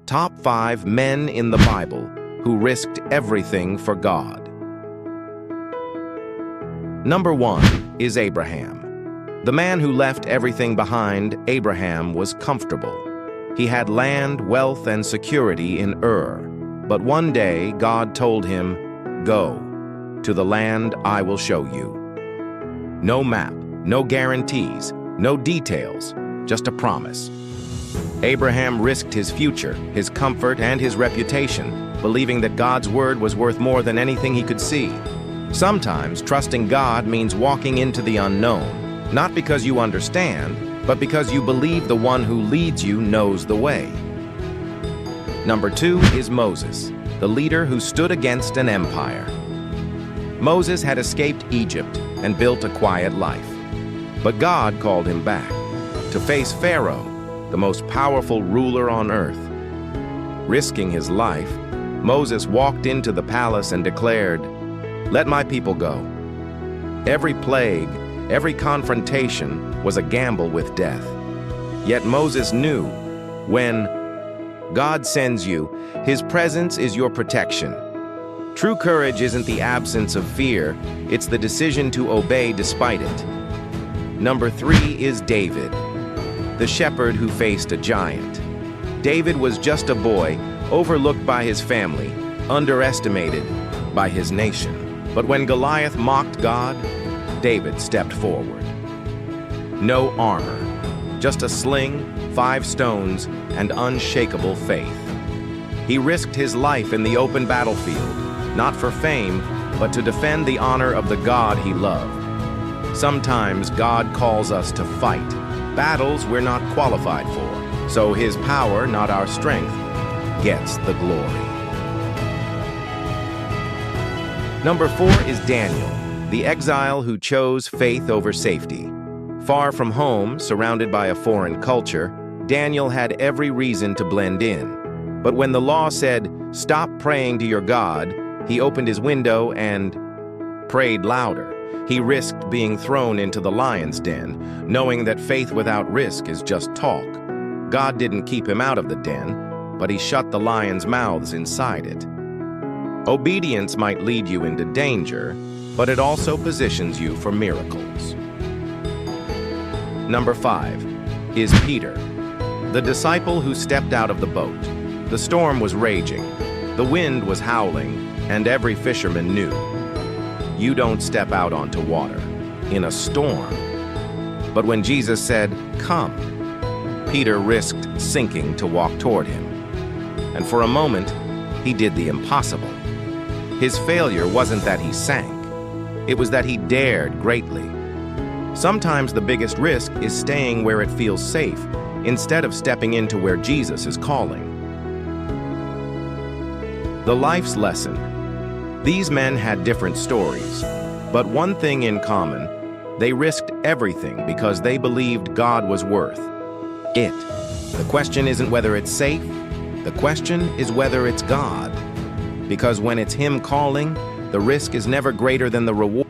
Top 5 men in the Bible who risked everything for God. Number 1 is Abraham. The man who left everything behind, Abraham, was comfortable. He had land, wealth, and security in Ur. But one day, God told him, "Go to the land I will show you." No map, no guarantees, no details, just a promise. Abraham risked his future, his comfort, and his reputation, believing that God's word was worth more than anything he could see. Sometimes trusting God means walking into the unknown, not because you understand, but because you believe the one who leads you knows the way. Number 2 is Moses, the leader who stood against an empire. Moses had escaped Egypt and built a quiet life. But God called him back to face Pharaoh, the most powerful ruler on earth. Risking his life, Moses walked into the palace and declared, "Let my people go." Every plague, every confrontation was a gamble with death. Yet Moses knew, when God sends you, His presence is your protection. True courage isn't the absence of fear, it's the decision to obey despite it. Number 3 is David, the shepherd who faced a giant. David was just a boy, overlooked by his family, underestimated by his nation. But when Goliath mocked God, David stepped forward. No armor, just a sling, 5 stones, and unshakable faith. He risked his life in the open battlefield, not for fame, but to defend the honor of the God he loved. Sometimes God calls us to fight battles we're not qualified for, so His power, not our strength, gets the glory. Number 4 is Daniel, the exile who chose faith over safety. Far from home, surrounded by a foreign culture, Daniel had every reason to blend in. But when the law said, "Stop praying to your God," he opened his window and prayed louder. He risked being thrown into the lion's den, knowing that faith without risk is just talk. God didn't keep him out of the den, but He shut the lions' mouths inside it. Obedience might lead you into danger, but it also positions you for miracles. Number 5 is Peter, the disciple who stepped out of the boat. The storm was raging, the wind was howling, and every fisherman knew, you don't step out onto water in a storm. But when Jesus said, "Come," Peter risked sinking to walk toward Him. And for a moment, he did the impossible. His failure wasn't that he sank, it was that he dared greatly. Sometimes the biggest risk is staying where it feels safe, instead of stepping into where Jesus is calling. The life's lesson. These men had different stories, but one thing in common, they risked everything because they believed God was worth it. The question isn't whether it's safe, the question is whether it's God. Because when it's Him calling, the risk is never greater than the reward.